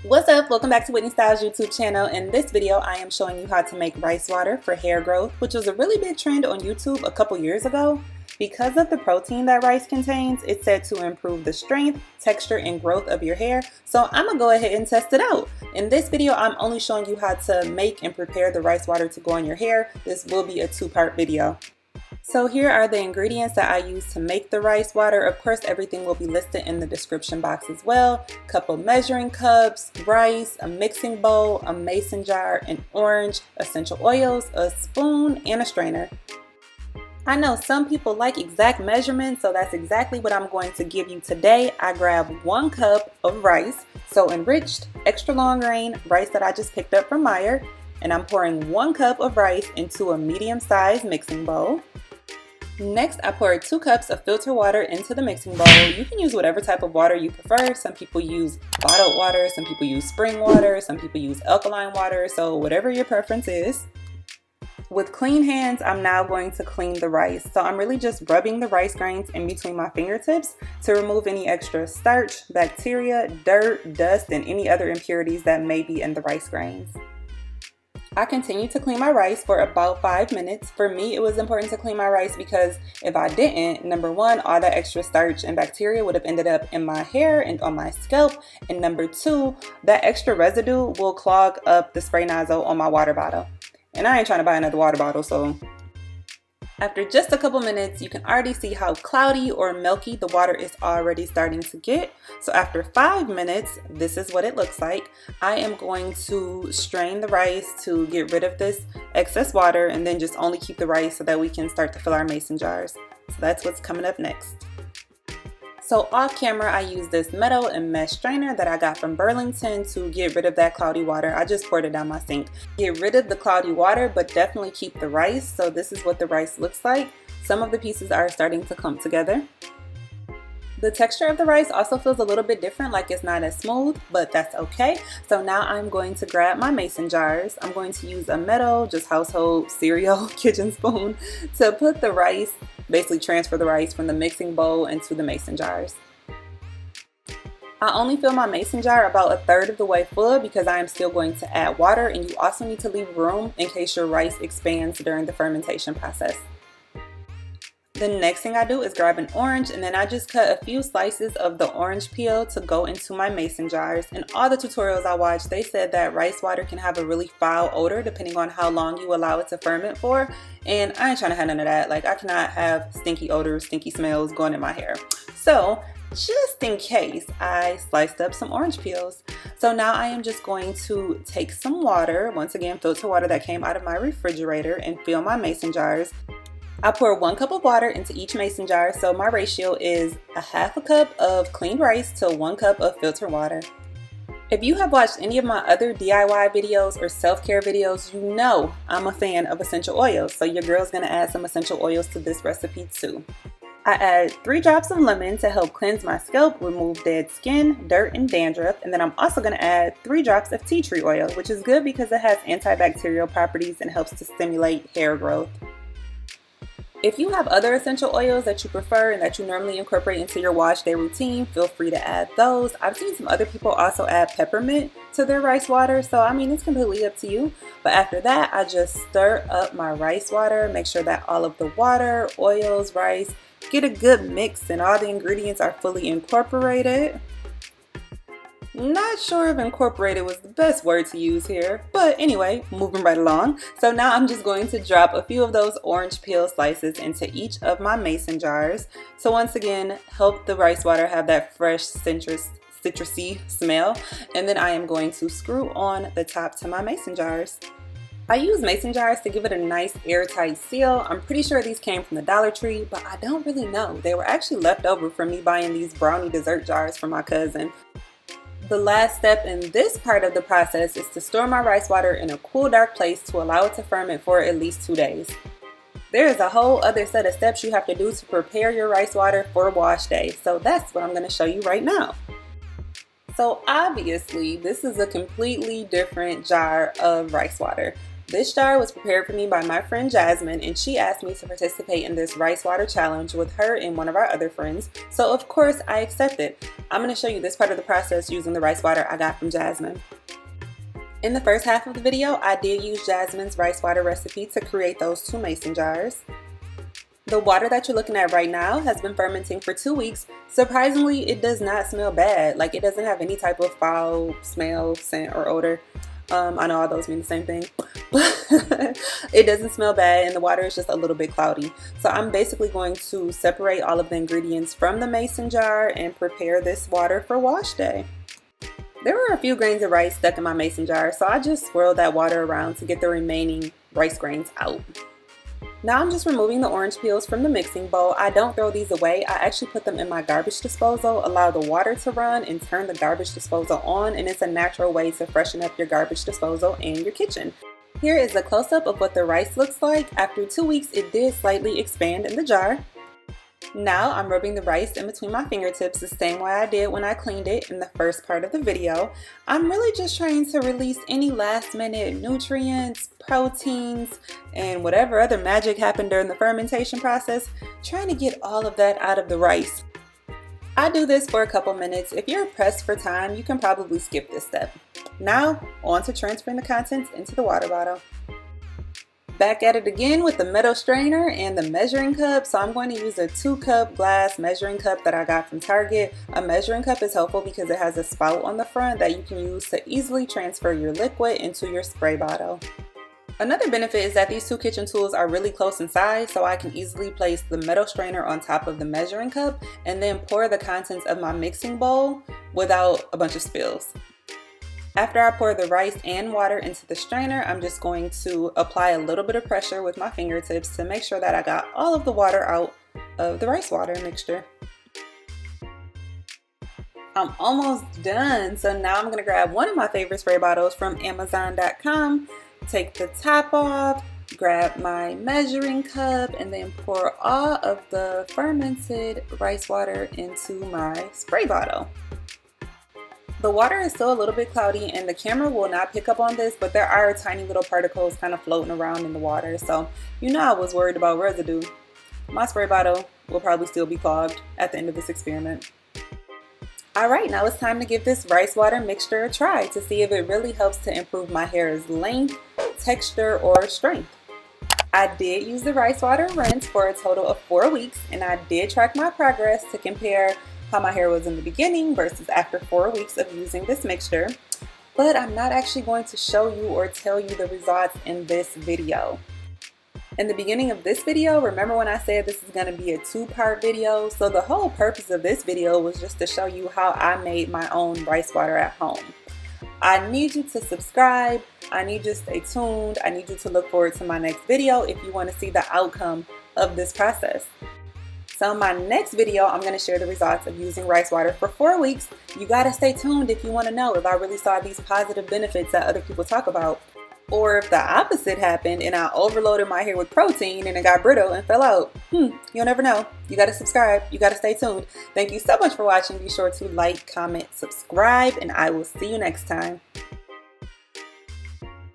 What's up? Welcome back to Whitney Styles YouTube channel. In this video, I am showing you how to make rice water for hair growth, which was a really big trend on YouTube a couple years ago. Because of the protein that rice contains, it's said to improve the strength, texture, and growth of your hair. So I'm gonna go ahead and test it out. In this video, I'm only showing you how to make and prepare the rice water to go on your hair. This will be a two-part video. So here are the ingredients that I use to make the rice water. Of course, everything will be listed in the description box as well. Couple measuring cups, rice, a mixing bowl, a mason jar, an orange, essential oils, a spoon, and a strainer. I know some people like exact measurements, so that's exactly what I'm going to give you today. I grabbed 1 cup of rice, so enriched, extra long grain rice that I just picked up from Meijer, and I'm pouring 1 cup of rice into a medium-sized mixing bowl. Next, I poured 2 cups of filter water into the mixing bowl. You can use whatever type of water you prefer. Some people use bottled water, some people use spring water, some people use alkaline water, so whatever your preference is. With clean hands, I'm now going to clean the rice. So I'm really just rubbing the rice grains in between my fingertips to remove any extra starch, bacteria, dirt, dust, and any other impurities that may be in the rice grains. I continued to clean my rice for about 5 minutes. For me, it was important to clean my rice because if I didn't, number one, all that extra starch and bacteria would have ended up in my hair and on my scalp. And number two, that extra residue will clog up the spray nozzle on my water bottle. And I ain't trying to buy another water bottle, so. After just a couple minutes, you can already see how cloudy or milky the water is already starting to get. So after 5 minutes, this is what it looks like. I am going to strain the rice to get rid of this excess water and then just only keep the rice so that we can start to fill our mason jars. So that's what's coming up next. So off camera, I use this metal and mesh strainer that I got from Burlington to get rid of that cloudy water. I just poured it down my sink. Get rid of the cloudy water, but definitely keep the rice. So this is what the rice looks like. Some of the pieces are starting to clump together. The texture of the rice also feels a little bit different, like it's not as smooth, but that's okay. So now I'm going to grab my mason jars. I'm going to use a metal, just household cereal kitchen spoon to put the rice, basically transfer the rice from the mixing bowl into the mason jars. I only fill my mason jar about 1/3 of the way full because I am still going to add water, and you also need to leave room in case your rice expands during the fermentation process. The next thing I do is grab an orange, and then I just cut a few slices of the orange peel to go into my mason jars. In all the tutorials I watched, they said that rice water can have a really foul odor depending on how long you allow it to ferment for, and I ain't trying to have none of that. Like, I cannot have stinky odors, stinky smells going in my hair. So just in case, I sliced up some orange peels. So now I am just going to take some water, once again filter water that came out of my refrigerator, and fill my mason jars. I pour 1 cup of water into each mason jar, so my ratio is 1/2 cup of clean rice to 1 cup of filtered water. If you have watched any of my other DIY videos or self-care videos, you know I'm a fan of essential oils, so your girl's gonna add some essential oils to this recipe too. I add 3 drops of lemon to help cleanse my scalp, remove dead skin, dirt, and dandruff, and then I'm also gonna add 3 drops of tea tree oil, which is good because it has antibacterial properties and helps to stimulate hair growth. If you have other essential oils that you prefer and that you normally incorporate into your wash day routine, feel free to add those. I've seen some other people also add peppermint to their rice water, so I mean, it's completely up to you. But after that, I just stir up my rice water, make sure that all of the water, oils, rice, get a good mix and all the ingredients are fully incorporated. Not sure if incorporated was the best word to use here, but anyway, moving right along. So now I'm just going to drop a few of those orange peel slices into each of my mason jars. So once again, help the rice water have that fresh citrusy smell. And then I am going to screw on the top to my mason jars. I use mason jars to give it a nice airtight seal. I'm pretty sure these came from the Dollar Tree, but I don't really know. They were actually left over from me buying these brownie dessert jars for my cousin. The last step in this part of the process is to store my rice water in a cool, dark place to allow it to ferment for at least 2 days. There is a whole other set of steps you have to do to prepare your rice water for wash day, so that's what I'm going to show you right now. So obviously, this is a completely different jar of rice water. This jar was prepared for me by my friend Jasmine, and she asked me to participate in this rice water challenge with her and one of our other friends, so of course I accepted. I'm going to show you this part of the process using the rice water I got from Jasmine. In the first half of the video, I did use Jasmine's rice water recipe to create those 2 mason jars. The water that you're looking at right now has been fermenting for 2 weeks. Surprisingly, it does not smell bad. Like, it doesn't have any type of foul smell, scent, or odor. I know all those mean the same thing, but it doesn't smell bad, and the water is just a little bit cloudy. So I'm basically going to separate all of the ingredients from the mason jar and prepare this water for wash day. There were a few grains of rice stuck in my mason jar, so I just swirled that water around to get the remaining rice grains out. Now I'm just removing the orange peels from the mixing bowl. I don't throw these away. I actually put them in my garbage disposal, allow the water to run, and turn the garbage disposal on, and it's a natural way to freshen up your garbage disposal and your kitchen. Here is a close-up of what the rice looks like. After 2 weeks, it did slightly expand in the jar. Now I'm rubbing the rice in between my fingertips the same way I did when I cleaned it in the first part of the video. I'm really just trying to release any last minute nutrients, proteins, and whatever other magic happened during the fermentation process, trying to get all of that out of the rice. I do this for a couple minutes. If you're pressed for time, you can probably skip this step. Now, on to transferring the contents into the water bottle. Back at it again with the metal strainer and the measuring cup. So I'm going to use a 2-cup glass measuring cup that I got from Target. A measuring cup is helpful because it has a spout on the front that you can use to easily transfer your liquid into your spray bottle. Another benefit is that these 2 kitchen tools are really close in size, so I can easily place the metal strainer on top of the measuring cup and then pour the contents of my mixing bowl without a bunch of spills. After I pour the rice and water into the strainer, I'm just going to apply a little bit of pressure with my fingertips to make sure that I got all of the water out of the rice water mixture. I'm almost done, so now I'm going to grab one of my favorite spray bottles from Amazon.com, take the top off, grab my measuring cup, and then pour all of the fermented rice water into my spray bottle. The water is still a little bit cloudy and the camera will not pick up on this, but there are tiny little particles kind of floating around in the water. So, I was worried about residue. My spray bottle will probably still be clogged at the end of this experiment. Alright, now it's time to give this rice water mixture a try to see if it really helps to improve my hair's length, texture, or strength. I did use the rice water rinse for a total of 4 weeks, and I did track my progress to compare how my hair was in the beginning versus after 4 weeks of using this mixture, but I'm not actually going to show you or tell you the results in this video. In the beginning of this video, remember when I said this is going to be a 2-part video? So the whole purpose of this video was just to show you how I made my own rice water at home. I need you to subscribe, I need you to stay tuned, I need you to look forward to my next video if you want to see the outcome of this process. So in my next video, I'm going to share the results of using rice water for 4 weeks. You got to stay tuned if you want to know if I really saw these positive benefits that other people talk about. Or if the opposite happened and I overloaded my hair with protein and it got brittle and fell out. You'll never know. You got to subscribe. You got to stay tuned. Thank you so much for watching. Be sure to like, comment, subscribe, and I will see you next time.